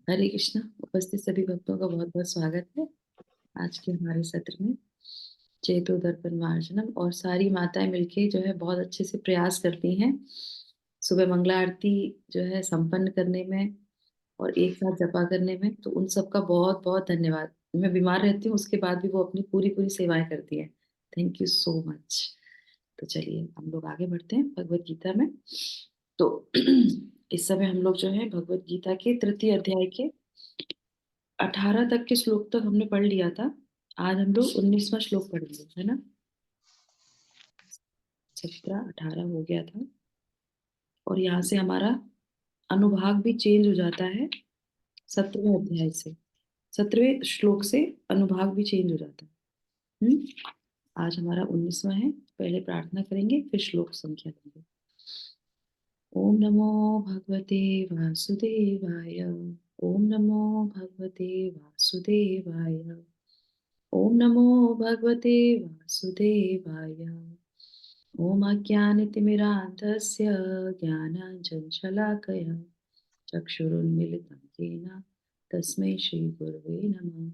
हरे कृष्णा। उपस्थित सभी भक्तों का बहुत बहुत स्वागत है आज के हमारे सत्र में। चेतो दर्पण मार्जनम, और सारी माताएं मिलके जो है बहुत अच्छे से प्रयास करती हैं सुबह मंगला आरती जो है संपन्न करने में और एक साथ जपा करने में। तो उन सबका बहुत बहुत धन्यवाद। मैं बीमार रहती हूँ, उसके बाद भी वो अपनी पूरी पूरी सेवाएं करती है। Thank you so much. तो चलिए हम लोग आगे बढ़ते हैं भगवत गीता में। तो इस समय हम लोग जो है भगवत गीता के तृतीय अध्याय के 18 तक के श्लोक तक हमने पढ़ लिया था। आज हम लोग 19वां श्लोक पढ़ेंगे, है ना। 17 18 हो गया था। और यहाँ से हमारा अनुभाग भी चेंज हो जाता है। 17वें अध्याय से, 17वें श्लोक से अनुभाग भी चेंज हो जाता है। आज हमारा 19वां है। पहले प्रार्थना करेंगे, फिर श्लोक संख्या देंगे। ओम नमो भगवते वासुदेवाय। ओम नमो भगवते वासुदेवाय। ओम नमो भगवते वासुदेवाय। ओम अज्ञानतिमिरान्धस्य ज्ञानाञ्जनशलाकया चक्षुरुन्मीलितं येन तस्मै श्रीगुरवे नमः।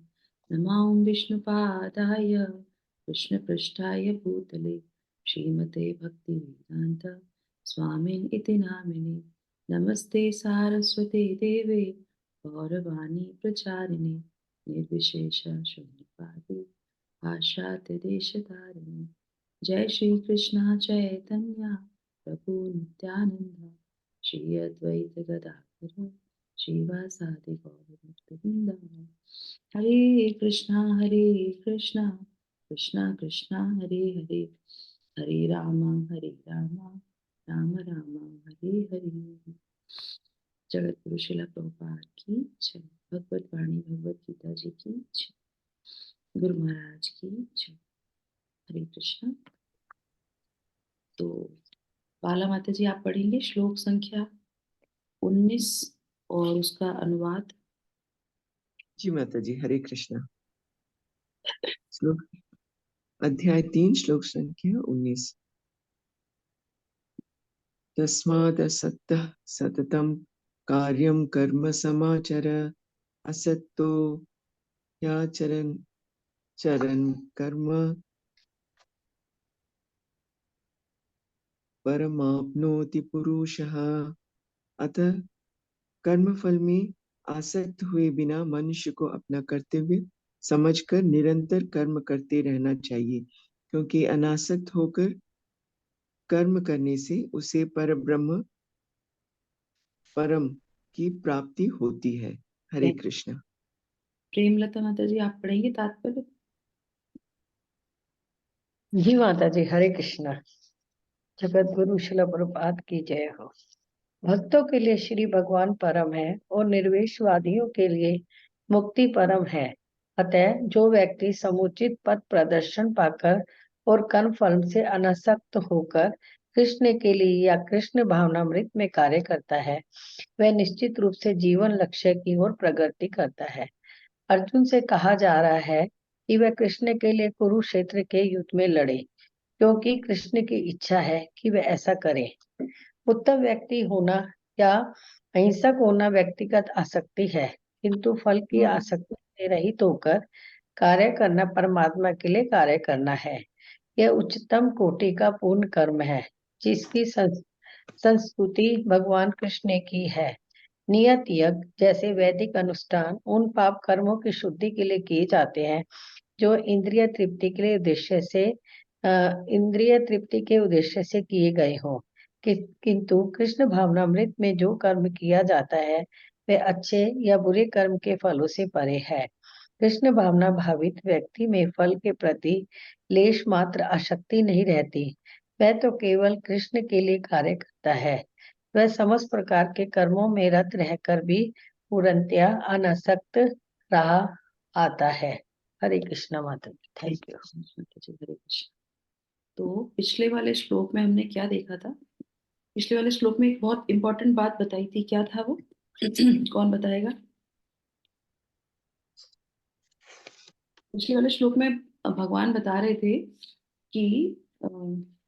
नमः ॐ विष्णुपादाय कृष्णपृष्ठाय भूतले श्रीमते भक्तिवेदान्त स्वामिन् इति नामिने। नमस्ते सारस्वते देवे गौरवाणी प्रचारिणे निर्विशेष शून्यवादी पाश्चात्य देशतारिणे। जय श्री कृष्ण चैतन्य प्रभु नित्यानंद श्री अद्वैत गदाधर श्रीवासादि गौरभक्तवृंद। हरे कृष्णा कृष्णा कृष्णा हरे हरे, हरे राम राम राम हरे हरे। जगत गुरु शिला प्रभुपाद की जय। भगवत वाणी भगवत गीता जी की जय। गुरु महाराज की जय। हरे कृष्णा। तो बाला माता जी आप पढ़ेंगे श्लोक संख्या 19 और उसका अनुवाद। जी माता जी, हरे कृष्णा। श्लोक अध्याय 3 श्लोक संख्या 19। तस्मादसक्तः सततं कार्यं कर्म समाचर, असक्तो ह्याचरन् चरन् कर्म परमाप्नोति पुरुषः। अतः कर्मफल में आसक्त हुए बिना मनुष्य को अपना कर्तव्य समझकर निरंतर कर्म करते रहना चाहिए, क्योंकि अनासक्त होकर कर्म करने से उसे परब्रह्म परम की प्राप्ति होती है। हरे कृष्ण। प्रेमलता माता जी आप पढ़ेंगे तात्पर्य। जी माता जी, हरे कृष्णा। जगत गुरु शिला प्रभुपाद की जय हो। भक्तों के लिए श्री भगवान परम है और निर्वेशवादियों के लिए मुक्ति परम है। अतः जो व्यक्ति समुचित पथ प्रदर्शन पाकर और कर्म फल से अनासक्त होकर कृष्ण के लिए या कृष्ण भावनामृत में कार्य करता है, वह निश्चित रूप से जीवन लक्ष्य की ओर प्रगति करता है। अर्जुन से कहा जा रहा है कि वह कृष्ण के लिए कुरुक्षेत्र के युद्ध में लड़े, क्योंकि कृष्ण की इच्छा है कि वह ऐसा करे। उत्तम व्यक्ति होना या अहिंसक होना व्यक्तिगत आसक्ति है, किंतु फल की आसक्ति से रहित होकर कार्य करना परमात्मा के लिए कार्य करना है। यह उच्चतम कोटि का पूर्ण कर्म है, जिसकी संस्तुति भगवान कृष्ण ने की है। नियत यज्ञ जैसे वैदिक अनुष्ठान उन पाप कर्मों की शुद्धि के लिए किए जाते हैं जो इंद्रिय तृप्ति के उद्देश्य से किए गए हों। किंतु कृष्ण भावनामृत में जो कर्म किया जाता है वह अच्छे या बुरे कर्म के फलों से परे है। कृष्ण भावना भावित व्यक्ति में फल के प्रति लेश मात्र आसक्ति नहीं रहती। वह तो केवल कृष्ण के लिए कार्य करता है। वह समस्त प्रकार के कर्मों में रत रहकर भी पूर्णतया अनासक्त रहा आता है। हरे कृष्ण माता, थैंक यू। माता जी हरे कृष्ण। तो पिछले वाले श्लोक में हमने क्या देखा था। पिछले वाले श्लोक में एक बहुत इंपॉर्टेंट बात बताई थी, क्या था वो? कौन बताएगा? पिछले वाले श्लोक में भगवान बता रहे थे कि अ,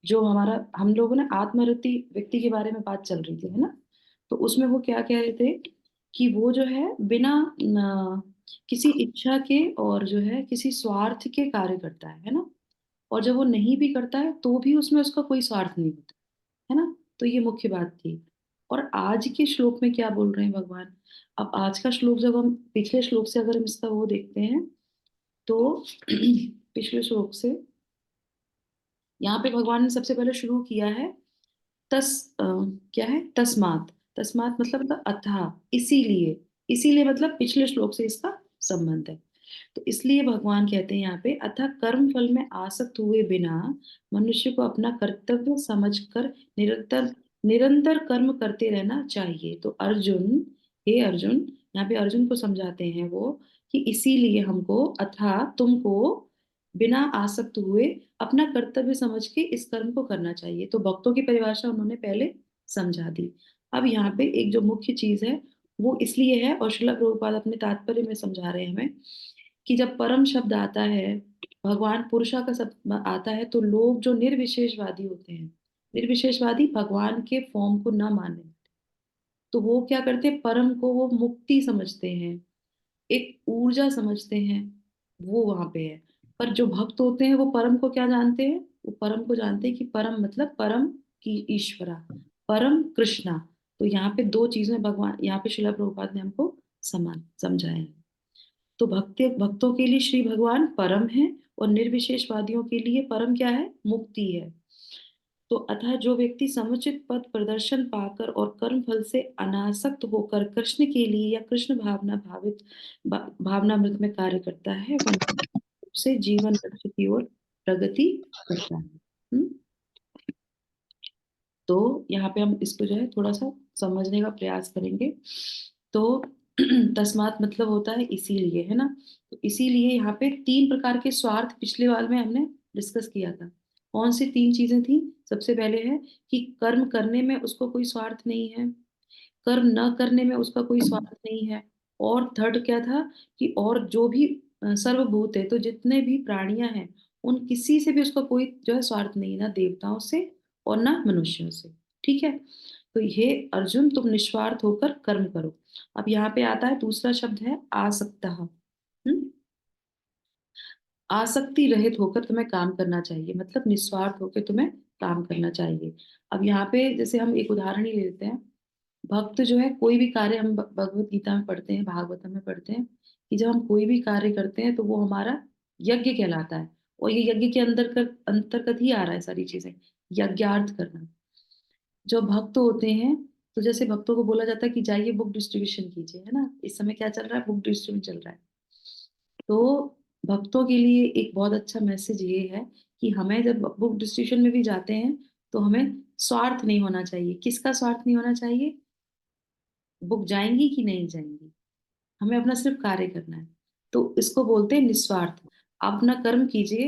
जो हमारा हम लोगों ने आत्मरति व्यक्ति के बारे में बात चल रही थी, है ना। तो उसमें वो क्या कह रहे थे कि वो जो है बिना किसी इच्छा के और जो है किसी स्वार्थ के कार्य करता है ना। और जब वो नहीं भी करता है तो भी उसमें उसका कोई स्वार्थ नहीं होता है ना। तो ये मुख्य बात थी। और आज के श्लोक में क्या बोल रहे हैं भगवान। अब आज का श्लोक जब हम पिछले श्लोक से अगर हम इसका वो देखते हैं तो पिछले श्लोक से यहाँ पे भगवान ने सबसे पहले शुरू किया है तस क्या है तस्मात। तस्मात मतलब अतः, इसीलिए। इसीलिए मतलब पिछले श्लोक से इसका संबंध है। तो इसलिए भगवान कहते हैं यहाँ पे अतः कर्म फल में आसक्त हुए बिना मनुष्य को अपना कर्तव्य समझकर निरंतर निरंतर कर्म करते रहना चाहिए। तो अर्जुन, हे अर्जुन, यहाँ पे अर्जुन को समझाते हैं वो कि इसीलिए हमको अथा तुमको बिना आसक्त हुए अपना कर्तव्य समझ के इस कर्म को करना चाहिए। तो भक्तों की परिभाषा उन्होंने पहले समझा दी। अब यहाँ पे एक जो मुख्य चीज है वो इसलिए है, और श्रील प्रभुपाद अपने तात्पर्य में समझा रहे हैं हमें, कि जब परम शब्द आता है, भगवान पुरुषा का शब्द आता है, तो लोग जो निर्विशेषवादी होते हैं, निर्विशेषवादी भगवान के फॉर्म को ना माने, तो वो क्या करते हैं, परम को वो मुक्ति समझते हैं, एक ऊर्जा समझते हैं, वो वहां पे है। पर जो भक्त होते हैं वो परम को क्या जानते हैं, वो परम को जानते हैं कि परम मतलब परम की ईश्वरा, परम कृष्णा। तो यहाँ पे दो चीजें भगवान यहाँ पे श्रील प्रभुपाद ने हमको समान समझाए हैं। तो भक्तों के लिए श्री भगवान परम है, और निर्विशेषवादियों के लिए परम क्या है, मुक्ति है। तो अतः जो व्यक्ति समुचित पद प्रदर्शन पाकर और कर्म फल से अनासक्त होकर कृष्ण के लिए या कृष्ण भावनामृत में कार्य करता है, वह निश्चित रूप से जीवन लक्ष्य की ओर प्रगति करता है। तो यहाँ पे हम इसको जो है थोड़ा सा समझने का प्रयास करेंगे। तो तस्मात मतलब होता है इसीलिए, है ना। तो इसीलिए यहाँ पे तीन प्रकार के स्वार्थ पिछले वाल में हमने डिस्कस किया था। कौन सी तीन चीजें थी। सबसे पहले है कि कर्म करने में उसको कोई स्वार्थ नहीं है, कर्म न करने में उसका कोई स्वार्थ नहीं है। और थर्ड क्या था कि और जो भी सर्वभूत है, तो जितने भी प्राणियां हैं, उन किसी से भी उसका कोई जो है स्वार्थ नहीं, ना देवताओं से और ना मनुष्यों से। ठीक है। तो ये अर्जुन तुम निस्वार्थ होकर कर्म करो। अब यहाँ पे आता है दूसरा शब्द है आसक्तः। आसक्ति रहित होकर तुम्हें काम करना चाहिए, मतलब निस्वार्थ होकर तुम्हें काम करना चाहिए। अब यहाँ पे जैसे हम एक उदाहरण ही ले लेते हैं। भक्त जो है कोई भी कार्य, हम भगवत गीता में पढ़ते हैं, भागवतम में पढ़ते हैं कि जब हम कोई भी कार्य करते हैं तो वो हमारा यज्ञ कहलाता है। और ये यज्ञ के अंदर अंतर्गत ही आ रहा है सारी चीजें, यज्ञार्थ करना। जो भक्त होते हैं, तो जैसे भक्तों को बोला जाता है कि जाइए बुक डिस्ट्रीब्यूशन कीजिए, है ना। इस समय क्या चल रहा है, बुक डिस्ट्रीब्यूशन चल रहा है। तो भक्तों के लिए एक बहुत अच्छा मैसेज ये है कि हमें जब बुक डिस्ट्रीब्यूशन में भी जाते हैं तो हमें स्वार्थ नहीं होना चाहिए। किसका स्वार्थ नहीं होना चाहिए, बुक जाएंगी कि नहीं जाएंगी, हमें अपना सिर्फ कार्य करना है। तो इसको बोलते हैं निस्वार्थ। आप अपना कर्म कीजिए,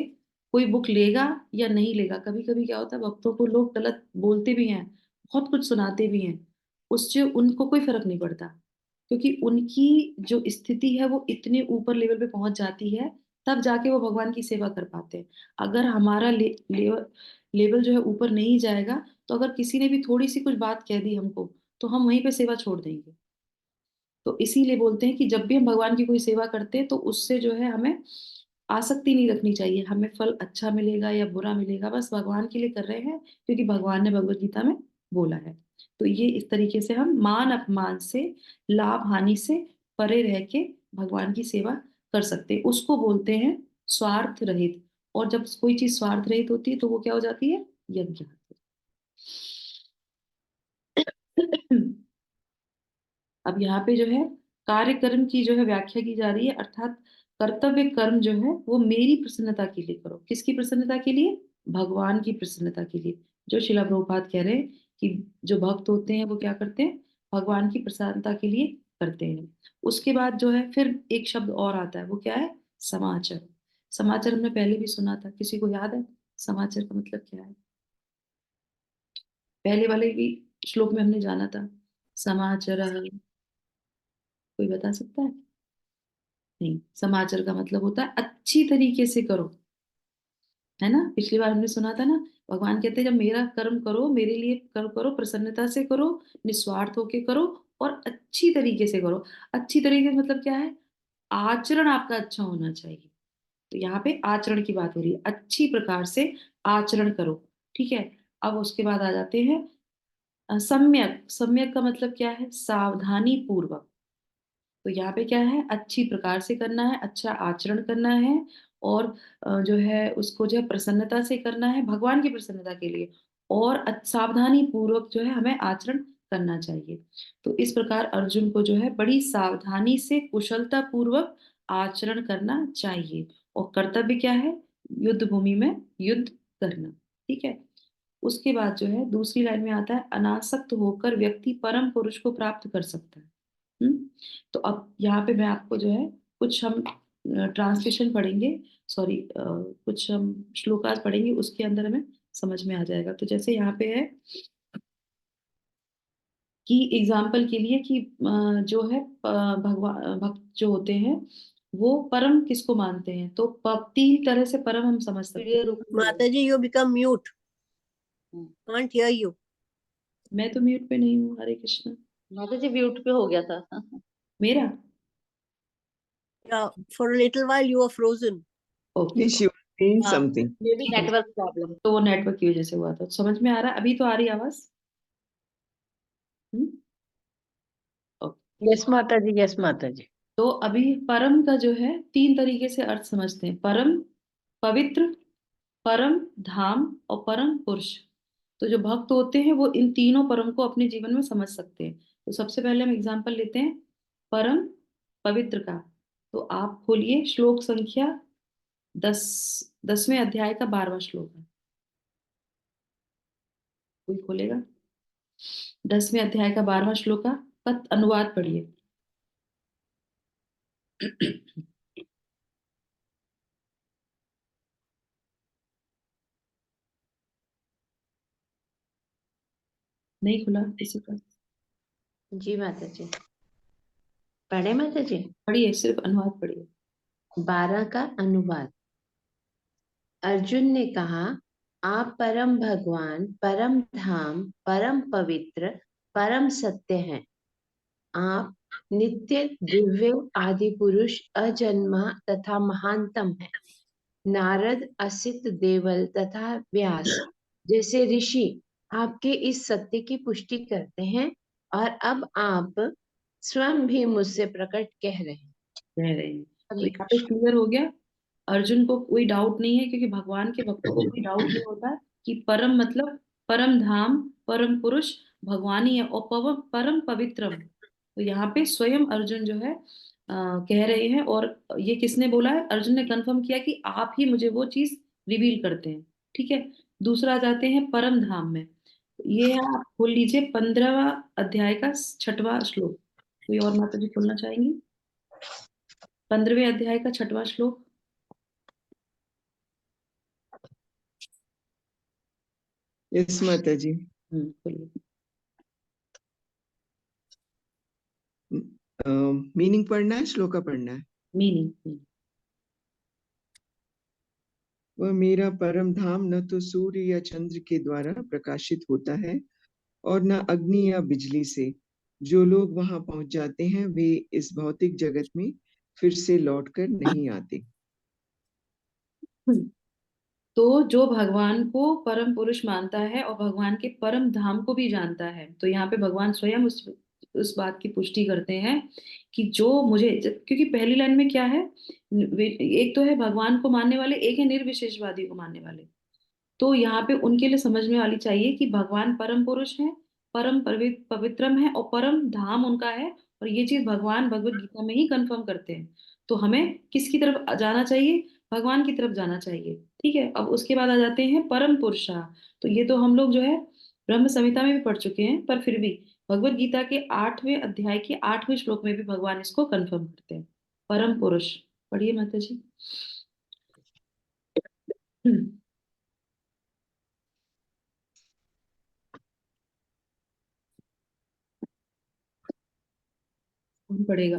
कोई बुक लेगा या नहीं लेगा। कभी कभी क्या होता है, भक्तों को लोग गलत बोलते भी हैं, बहुत कुछ सुनाते भी हैं, उससे उनको कोई फर्क नहीं पड़ता, क्योंकि उनकी जो स्थिति है वो इतने ऊपर लेवल पे पहुंच जाती है, तब जाके वो भगवान की सेवा कर पाते हैं। अगर हमारा लेवल जो है ऊपर नहीं जाएगा, तो अगर किसी ने भी थोड़ी सी कुछ बात कह दी हमको, तो हम वहीं पे सेवा छोड़ देंगे। तो इसीलिए बोलते हैं कि जब भी हम भगवान की कोई सेवा करते हैं तो उससे जो है हमें आसक्ति नहीं रखनी चाहिए। हमें फल अच्छा मिलेगा या बुरा मिलेगा, बस भगवान के लिए कर रहे हैं क्योंकि भगवान ने भगवत गीता में बोला है। तो ये इस तरीके से हम मान अपमान से, लाभ हानि से परे रह के भगवान की सेवा कर सकते हैं। उसको बोलते हैं स्वार्थ रहित। और जब कोई चीज स्वार्थ रहित होती है तो वो क्या हो जाती है, यज्ञ। अब यहाँ पे जो है कार्य कर्म की जो है व्याख्या की जा रही है, अर्थात कर्तव्य कर्म जो है वो मेरी प्रसन्नता के लिए करो। किसकी प्रसन्नता के लिए, भगवान की प्रसन्नता के लिए। जो शिला प्रभुपाद कह रहे हैं कि जो भक्त होते हैं वो क्या करते हैं, भगवान की प्रसन्नता के लिए करते हैं। उसके बाद जो है फिर एक शब्द और आता है, वो क्या है, समाचार। समाचार हमने पहले भी सुना था, किसी को याद है समाचार का मतलब क्या है। पहले वाले भी श्लोक में हमने जाना था समाचार, कोई बता सकता है। नहीं, समाचार का मतलब होता है अच्छी तरीके से करो, है ना। पिछली बार हमने सुना था ना, भगवान कहते हैं जब मेरा कर्म करो, मेरे लिए कर्म करो, प्रसन्नता से करो, निस्वार्थ होके करो, और अच्छी तरीके से करो। अच्छी तरीके से मतलब क्या है? आचरण आपका अच्छा होना चाहिए। तो यहाँ पे आचरण की बात हो रही है, अच्छी प्रकार से आचरण करो। ठीक है। अब उसके बाद आ जाते हैं सम्यक। सम्यक का मतलब क्या है? सावधानी पूर्वक। तो यहाँ पे क्या है? अच्छी प्रकार से करना है, अच्छा आचरण करना है, और जो है उसको जो है प्रसन्नता से करना है, भगवान की प्रसन्नता के लिए। और सावधानी पूर्वक जो है हमें आचरण करना चाहिए। तो इस प्रकार अर्जुन को जो है बड़ी सावधानी से कुशलता पूर्वक आचरण करना चाहिए। और कर्तव्य क्या है? युद्ध भूमि में युद्ध करना। ठीक है। उसके बाद जो है दूसरी लाइन में आता है, अनासक्त होकर व्यक्ति परम पुरुष को प्राप्त कर सकता है। हम्म। तो अब यहाँ पे मैं आपको जो है कुछ हम ट्रांसलेशन पढ़ेंगे, सॉरी कुछ हम श्लोकास पढ़ेंगे, उसके अंदर हमें समझ में आ जाएगा। तो जैसे यहाँ पे है कि एग्जाम्पल के लिए कि जो है भगवान भक्त जो होते हैं वो परम किसको मानते हैं, तो तीन तरह से परम हम समझ सकते वीडियो हैं। रुक Mataji, you become mute. Can't hear you. मैं तो म्यूट पे नहीं हूँ, हरे कृष्ण। माता जी म्यूट पे हो गया था। मेरा Yeah, for a little while you were frozen. Okay. She was saying हाँ, something. ये भी नेटवर्क प्रॉब्लम। तो वो नेटवर्क की वजह से हुआ था। समझ में आ रहा है? अभी तो आ रही आवाज? हम्म। ओके। यस माता जी, यस माता जी। तो अभी परम का जो है तीन तरीके से अर्थ समझते हैं, परम, पवित्र, परम धाम और परम पुरुष। तो जो भक्त होते हैं वो इन तीनों परम को अपने जीवन में समझ सकते हैं। तो सबसे पहले हम एग्जांपल लेते हैं परम पवित्र का। तो आप खोलिए श्लोक संख्या 10वें अध्याय का 12वां श्लोक है। कोई खोलेगा? 10वें अध्याय का 12वां श्लोक का अनुवाद पढ़िए। नहीं खुला किसी का? जी माता जी, पढ़े माता जी। पढ़िए, सिर्फ अनुवाद पढ़िए। 12 का अनुवाद। अर्जुन ने कहा, आप परम भगवान, परम धाम, परम पवित्र, परम सत्य हैं। आप नित्य, दिव्य, आदि पुरुष, अजन्मा तथा महानतम है। नारद, असित, देवल तथा व्यास जैसे ऋषि आपके इस सत्य की पुष्टि करते हैं, और अब आप स्वयं भी मुझसे प्रकट कह रहे हैं। कह रहे हैं। तो हरे यहाँ पे कृष्ण। क्लियर हो गया। अर्जुन को कोई डाउट नहीं है, क्योंकि भगवान के भक्तों को कोई डाउट नहीं होता कि परम मतलब परम धाम, परम पुरुष भगवान ही है, और परम पवित्रम। तो यहाँ पे स्वयं अर्जुन जो है कह रहे हैं। और ये किसने बोला है? अर्जुन ने कंफर्म किया कि आप ही मुझे वो चीज रिवील करते हैं। ठीक है। दूसरा आ जाते हैं परम धाम में। ये है, आप खोल लीजिए 15वां अध्याय का 6वां श्लोक। कोई और माता जी खोलना चाहेंगी? 15वें अध्याय का 6वां श्लोक। Yes, Mataji. बोलिए। मीनिंग पढ़ना है, श्लोका पढ़ना है? मीनिंग। वह मेरा परम धाम न तो सूर्य या चंद्र के द्वारा प्रकाशित होता है और न अग्नि या बिजली से। जो लोग वहां पहुंच जाते हैं वे इस भौतिक जगत में फिर से लौटकर नहीं आते। तो जो भगवान को परम पुरुष मानता है और भगवान के परम धाम को भी जानता है, तो यहाँ पे भगवान स्वयं उस बात की पुष्टि करते हैं कि जो मुझे, क्योंकि पहली लाइन में क्या है? एक तो है भगवान को मानने वाले, एक है निर्विशेषवादी को मानने वाले। तो यहाँ पे उनके लिए समझने वाली चाहिए कि भगवान परम पुरुष है, परम पवित्रम है, और परम धाम उनका है। और ये चीज भगवान भगवत गीता में ही कंफर्म करते हैं। तो हमें किसकी तरफ जाना चाहिए? भगवान की तरफ जाना चाहिए। ठीक है। अब उसके बाद आ जाते हैं परम पुरुषा। तो ये तो हम लोग जो है ब्रह्म संहिता में भी पढ़ चुके हैं, पर फिर भी भगवत गीता के 8वें अध्याय के 8वें श्लोक में भी भगवान इसको कंफर्म करते हैं, परम पुरुष। पढ़िए माता जी। कौन पढ़ेगा?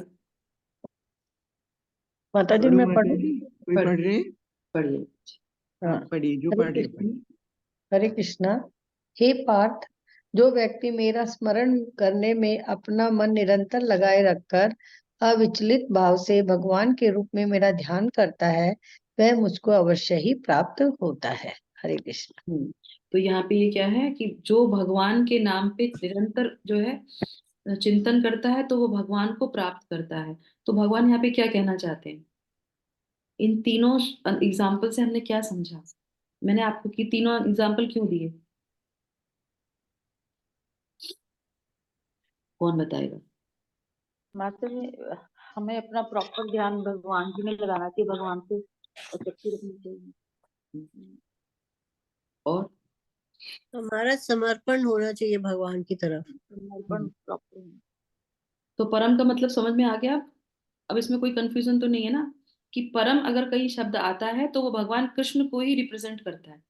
माता जी पढ़ो मैं पढ़ूं? माताजी, कोई पढ़ पढ़ रहे हैं? पढ़िए। हाँ। हाँ, पढ़िए, जो हरे पढ़ रहे हैं कृष्ण, पढ़िए। हरे कृष्णा। हे पार्थ, जो व्यक्ति मेरा स्मरण करने में अपना मन निरंतर लगाए रखकर अविचलित भाव से भगवान के रूप में मेरा ध्यान करता है, वह मुझको अवश्य ही प्राप्त होता है। हरे कृष्ण। तो यहाँ पे ये क्या है कि जो भगवान के नाम पे निरंतर जो है चिंतन करता है तो वो भगवान को प्राप्त करता है। तो भगवान यहाँ पे क्या कहना चाहते हैं? इन तीनों एग्जाम्पल से हमने क्या समझा? मैंने आपको की तीनों एग्जाम्पल क्यों दिए? कौन बताएगा? माता जी, हमें अपना प्रॉपर ध्यान भगवान जी में लगाना चाहिए, भगवान से अपेक्षा रखनी चाहिए और हमारा समर्पण होना चाहिए भगवान की तरफ। समर्पण प्रॉपर। तो परम का मतलब समझ में आ गया? अब इसमें कोई कंफ्यूजन तो नहीं है ना कि परम अगर कहीं शब्द आता है तो वो भगवान कृष्ण को ही रिप्रेजेंट करता है।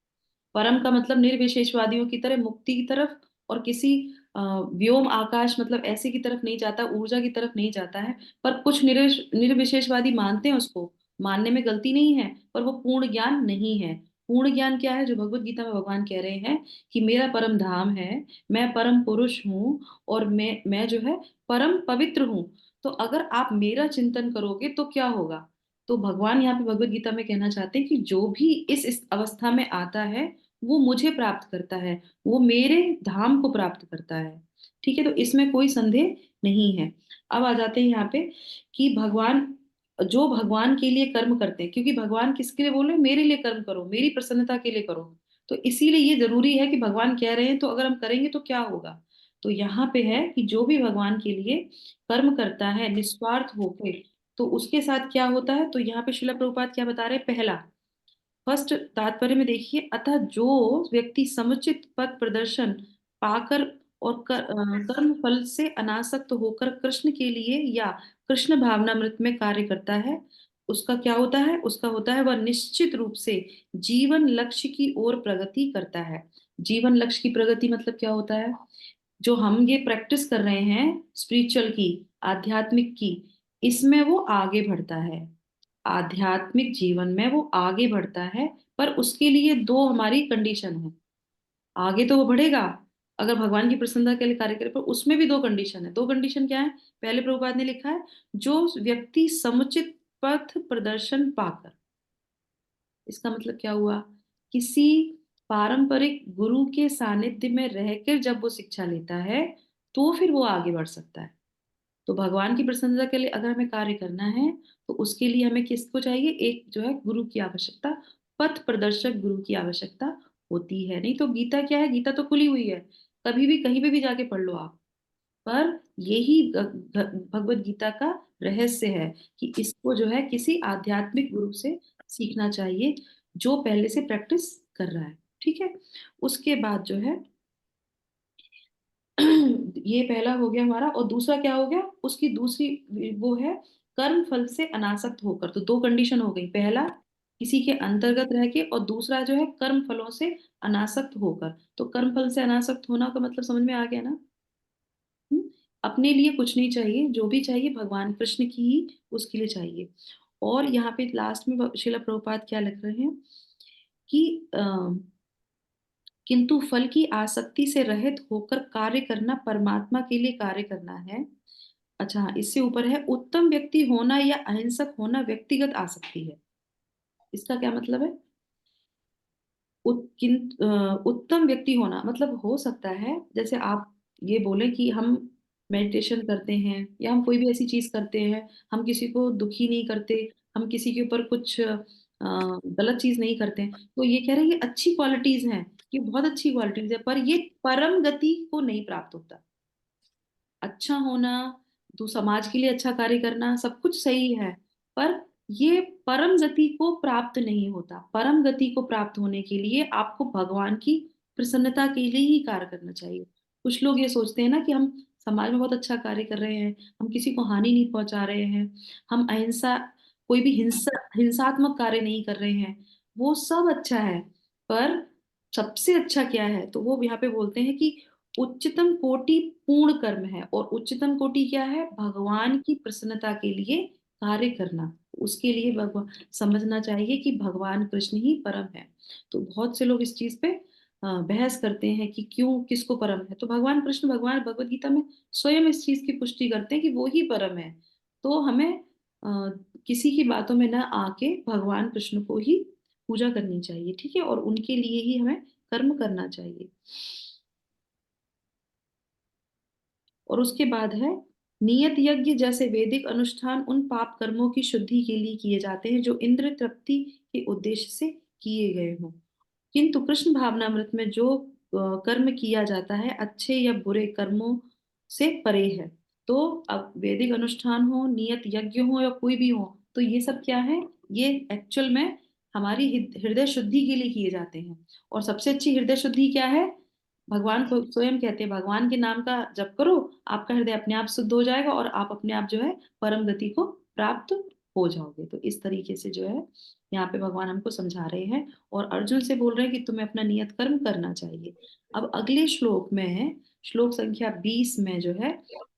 परम का मतलब निर्विशेषवादियों की तरह मुक्ति की तरफ और किसी व्योम आकाश मतलब ऐसे की तरफ नहीं जाता, ऊर्जा की तरफ नहीं जाता है। पर कुछ निर्विशेषवादी मानते हैं उसको, मानने में गलती नहीं है, पर वो पूर्ण ज्ञान नहीं है। पूर्ण ज्ञान क्या है? जो भगवत गीता में भगवान कह रहे हैं कि मेरा परम धाम है, मैं परम पुरुष हूँ और मैं जो है परम पवित्र हूँ। तो अगर आप मेरा चिंतन करोगे तो क्या होगा? तो भगवान यहाँ पे भगवत गीता में कहना चाहते हैं कि जो भी इस अवस्था में आता है वो मुझे प्राप्त करता है, वो मेरे धाम को प्राप्त करता है। ठीक है, तो इसमें कोई संदेह नहीं है। अब आ जाते हैं यहाँ पे कि भगवान जो भगवान के लिए कर्म करते हैं, क्योंकि भगवान किसके लिए बोल रहे हैं? मेरे लिए कर्म करो, मेरी प्रसन्नता के लिए करो। तो इसीलिए ये जरूरी है कि भगवान कह रहे हैं तो अगर हम करेंगे तो क्या होगा? तो यहाँ पे है कि जो भी भगवान के लिए कर्म करता है निस्वार्थ होके, तो उसके साथ क्या होता है? तो यहाँ पे श्रील प्रभुपाद क्या बता रहे हैं? पहला फर्स्ट तात्पर्य में देखिए, अतः जो व्यक्ति समुचित पद प्रदर्शन पाकर और कर्म फल से अनासक्त होकर कृष्ण के लिए या कृष्ण भावनामृत में कार्य करता है, उसका क्या होता है? उसका होता है वह निश्चित रूप से जीवन लक्ष्य की ओर प्रगति करता है। जीवन लक्ष्य की प्रगति मतलब क्या होता है? जो हम ये प्रैक्टिस कर रहे हैं स्पिरिचुअल की, आध्यात्मिक की, इसमें वो आगे बढ़ता है। आध्यात्मिक जीवन में वो आगे बढ़ता है, पर उसके लिए दो हमारी कंडीशन है। आगे तो वो बढ़ेगा अगर भगवान की प्रसन्नता के लिए कार्य करे, पर उसमें भी दो कंडीशन है। दो कंडीशन क्या है? पहले प्रभुपाद ने लिखा है जो व्यक्ति समुचित पथ प्रदर्शन पाकर। इसका मतलब क्या हुआ? किसी पारंपरिक गुरु के सानिध्य में रहकर जब वो शिक्षा लेता है तो फिर वो आगे बढ़ सकता है। तो भगवान की प्रसन्नता के लिए अगर हमें कार्य करना है तो उसके लिए हमें किसको चाहिए? एक जो है गुरु की आवश्यकता, पथ प्रदर्शक गुरु की आवश्यकता होती है। नहीं तो गीता क्या है? गीता तो खुली हुई है, कभी भी कहीं पे भी जाके पढ़ लो आप। पर यही भगवत गीता का रहस्य है कि इसको जो है किसी आध्यात्मिक गुरु से सीखना चाहिए जो पहले से प्रैक्टिस कर रहा है। ठीक है, उसके बाद जो है ये पहला हो गया हमारा। और दूसरा क्या हो गया? उसकी दूसरी वो है कर्म फल से अनासक्त होकर। तो दो कंडीशन हो गई, पहला किसी के अंतर्गत रह के, और दूसरा जो है कर्म फलों से अनासक्त होकर। तो कर्म फल से अनासक्त होना का मतलब समझ में आ गया ना? हम्म? अपने लिए कुछ नहीं चाहिए, जो भी चाहिए भगवान कृष्ण की ही उसके लिए चाहिए। और यहाँ पे लास्ट में श्रील प्रभुपाद क्या लिख रहे हैं कि किंतु फल की आसक्ति से रहित होकर कार्य करना परमात्मा के लिए कार्य करना है। अच्छा हाँ, इससे ऊपर है उत्तम व्यक्ति होना या अहिंसक होना व्यक्तिगत आसक्ति है। इसका क्या मतलब है? उत्तम व्यक्ति होना मतलब हो सकता है जैसे आप ये बोले कि हम मेडिटेशन करते हैं या हम कोई भी ऐसी चीज करते हैं, हम किसी को दुखी नहीं करते, हम किसी के ऊपर कुछ गलत चीज नहीं करते हैं, तो ये कह रहे हैं ये अच्छी क्वालिटीज हैं, ये बहुत अच्छी क्वालिटीज है, पर ये परम गति को नहीं प्राप्त होता। अच्छा होना, तो समाज के लिए अच्छा कार्य करना सब कुछ सही है, पर ये परम गति को प्राप्त नहीं होता। परम गति को प्राप्त होने के लिए आपको भगवान की प्रसन्नता के लिए ही कार्य करना चाहिए। कुछ लोग ये सोचते हैं ना कि हम समाज में बहुत अच्छा कार्य कर रहे हैं, हम किसी को हानि नहीं पहुंचा रहे हैं, हम अहिंसा, कोई भी हिंसात्मक कार्य नहीं कर रहे हैं, वो सब अच्छा है। पर सबसे अच्छा क्या है? तो वो यहाँ पे बोलते हैं कि उच्चतम कोटि पूर्ण कर्म है। और उच्चतम कोटि क्या है? भगवान की प्रसन्नता के लिए कार्य करना। उसके लिए भगवान समझना चाहिए कि भगवान कृष्ण ही परम है। तो बहुत से लोग इस चीज पे बहस करते हैं कि क्यों किसको परम है, तो भगवान कृष्ण भगवान भगवत गीता में स्वयं इस चीज की पुष्टि करते हैं कि वो ही परम है। तो हमें किसी की बातों में न आके भगवान कृष्ण को ही पूजा करनी चाहिए, ठीक है, और उनके लिए ही हमें कर्म करना चाहिए। और उसके बाद है नियत यज्ञ जैसे वैदिक अनुष्ठान उन पाप कर्मों की शुद्धि के लिए किए जाते हैं जो इंद्र तृप्ति के उद्देश्य से किए गए हों, किंतु कृष्ण भावनामृत में जो कर्म किया जाता है अच्छे या बुरे कर्मों से परे है। तो अब वैदिक अनुष्ठान हो, नियत यज्ञ हो या कोई भी हो, तो ये सब क्या है, ये एक्चुअल में हमारी हृदय शुद्धि के लिए किए जाते हैं। और सबसे अच्छी हृदय शुद्धि क्या है, भगवान को स्वयं कहते हैं भगवान के नाम का जप करो, आपका हृदय अपने आप शुद्ध हो जाएगा और आप अपने आप जो है परम गति को प्राप्त हो जाओगे। तो इस तरीके से जो है यहाँ पे भगवान हमको समझा रहे हैं और अर्जुन से बोल रहे हैं कि तुम्हें अपना नियत कर्म करना चाहिए। अब अगले श्लोक में है, श्लोक संख्या 20 में जो है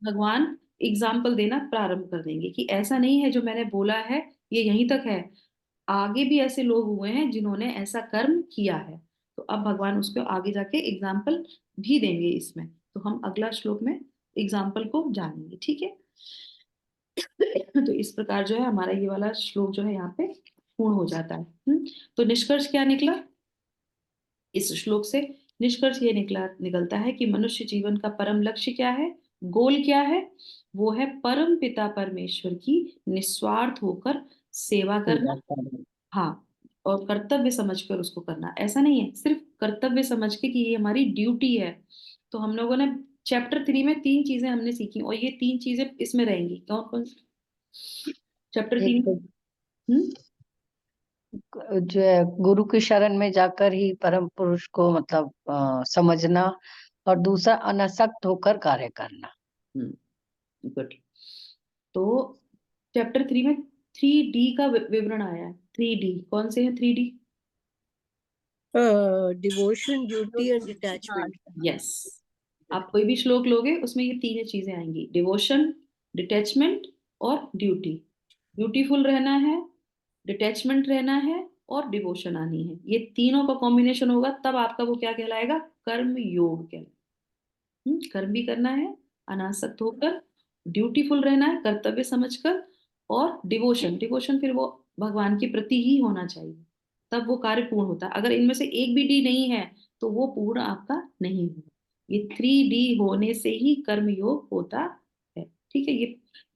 भगवान एग्जाम्पल देना प्रारंभ कर देंगे कि ऐसा नहीं है जो मैंने बोला है ये यहीं तक है, आगे भी ऐसे लोग हुए हैं जिन्होंने ऐसा कर्म किया है। तो अब भगवान उसको आगे जाके एग्जाम्पल भी देंगे इसमें, तो हम अगला श्लोक में एग्जाम्पल को जानेंगे, ठीक है। तो इस प्रकार जो है हमारा ये वाला श्लोक जो है यहाँ पे पूर्ण हो जाता है। तो निष्कर्ष क्या निकला इस श्लोक से, निष्कर्ष ये निकलता है कि मनुष्य जीवन का परम लक्ष्य क्या है, गोल क्या है, वो है परम पिता परमेश्वर की निस्वार्थ होकर सेवा करना। हाँ, और कर्तव्य समझकर उसको करना, ऐसा नहीं है सिर्फ कर्तव्य समझ के कि ये हमारी ड्यूटी है। तो हम लोगों ने चैप्टर 3 में 3 चीजें हमने सीखी और ये 3 चीजें इसमें रहेंगी। कौन कौन, चैप्टर 3 एक हम्म जो है गुरु की शरण में जाकर ही परम पुरुष को मतलब समझना, और दूसरा अनासक्त होकर कार्य करना। गुड। तो चैप्टर 3 में 3D का विवरण आया है। 3D कौन से हैं 3D? Devotion, duty and detachment. Yes, आप कोई भी श्लोक लोगे उसमें ये 3 चीजें आएंगी, डिवोशन, डिटैचमेंट और ड्यूटी। ब्यूटीफुल रहना है, डिटैचमेंट रहना है और डिवोशन आनी है, ये तीनों का कॉम्बिनेशन होगा तब आपका वो क्या कहलाएगा, कर्म योग कहलाएगा। कर्म भी करना है अनासक्त होकर, ड्यूटीफुल रहना है कर्तव्य समझकर, और डिवोशन, डिवोशन फिर वो भगवान के प्रति ही होना चाहिए, तब वो कार्य पूर्ण होता है। अगर इनमें से एक भी डी नहीं है तो वो पूर्ण आपका नहीं होगा। ये 3D होने से ही कर्म योग होता है, ठीक है।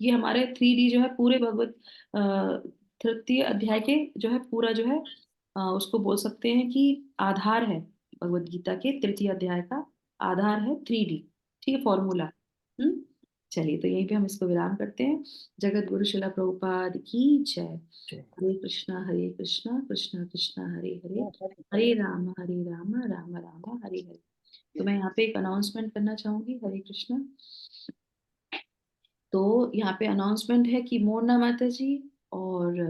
ये हमारे 3D जो है पूरे भगवत तृतीय अध्याय के जो है पूरा जो है उसको बोल सकते हैं कि आधार है, भगवत गीता के तृतीय अध्याय का आधार है 3D, ठीक है, फॉर्मूला। हम्म चलिए, तो यहीं पे हम इसको विराम करते हैं। जगत गुरु शिला प्रभुपाद की जय। हरे कृष्णा कृष्णा कृष्णा हरे हरे, हरे राम राम राम हरे हरे। तो मैं यहाँ पे एक अनाउंसमेंट करना चाहूंगी, हरे कृष्णा। तो यहाँ पे अनाउंसमेंट है कि मोरना माता जी और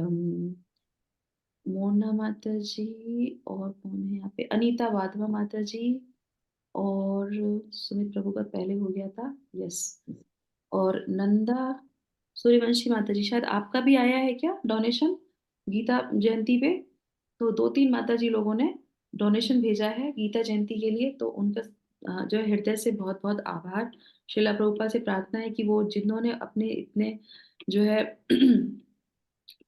मोना माता जी और कौन है यहाँ पे, अनीता वाधवा माता जी और सुमित प्रभु का पहले हो गया था, यस, और नंदा सूर्यवंशी माता जी, शायद आपका भी आया है क्या डोनेशन गीता जयंती पे। तो 2-3 माता जी लोगों ने डोनेशन भेजा है गीता जयंती के लिए, तो उनका जो है हृदय से बहुत बहुत आभार। शिला प्रभुपाद से प्रार्थना है कि वो जिन्होंने अपने इतने जो है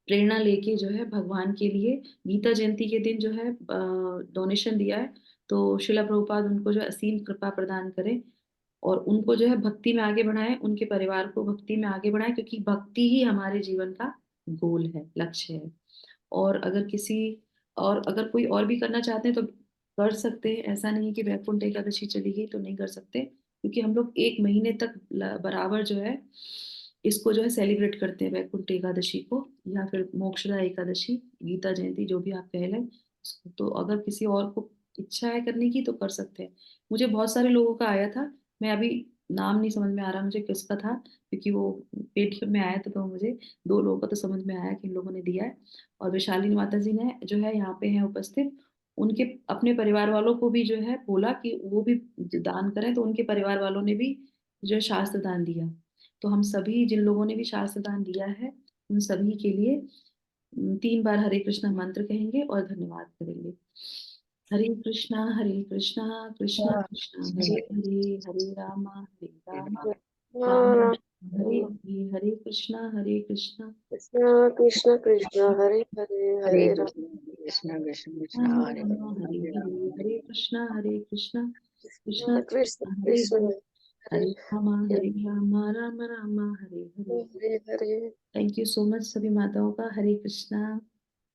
प्रेरणा लेके जो है भगवान के लिए गीता जयंती के दिन जो है डोनेशन दिया है, तो शिला प्रभुपाद उनको जो है असीम कृपा प्रदान करें और उनको जो है भक्ति में आगे बढ़ाएं, उनके परिवार को भक्ति में आगे बढ़ाएं, क्योंकि भक्ति ही हमारे जीवन का गोल है, लक्ष्य है। और अगर कोई और भी करना चाहते हैं तो कर सकते हैं, ऐसा नहीं है कि वैकुंठ एकादशी चली गई तो नहीं कर सकते, क्योंकि हम लोग 1 महीने तक बराबर जो है इसको जो है सेलिब्रेट करते हैं, वैकुंठ एकादशी को या फिर मोक्षदा एकादशी, गीता जयंती जो भी आप कह लें इसको। तो अगर किसी और को इच्छा है करने की तो कर सकते हैं। मुझे बहुत सारे लोगों का आया था, मैं अभी नाम नहीं समझ में आ रहा मुझे किसका था, क्योंकि वो पेटीएम में आया था, तो मुझे 2 लोगों का तो समझ में आया कि इन लोगों ने दिया है। और वैशाली माता जी ने जो है यहाँ पे हैं उपस्थित, उनके अपने परिवार वालों को भी जो है बोला कि वो भी दान करें, तो उनके परिवार वालों ने भी जो है शास्त्र दान दिया। तो हम सभी जिन लोगों ने भी शास्त्र दान दिया है उन सभी के लिए 3 बार हरे कृष्णा मंत्र कहेंगे और धन्यवाद करेंगे। हरे कृष्णा कृष्णा कृष्णा हरे हरे, हरे रामा राम राम हरे हरे, हरे कृष्णा कृष्णा कृष्ण कृष्ण हरे हरे हरे हरे राम कृष्ण कृष्ण कृष्ण राम हरे राम हरे हरे, हरे कृष्णा कृष्णा कृष्णा कृष्ण हरे कृष्ण हरे, Hare Hare Ram Ram Ram Hare Hare. Hare Hare. Thank you so much सभी माताओं का। हरे कृष्णा।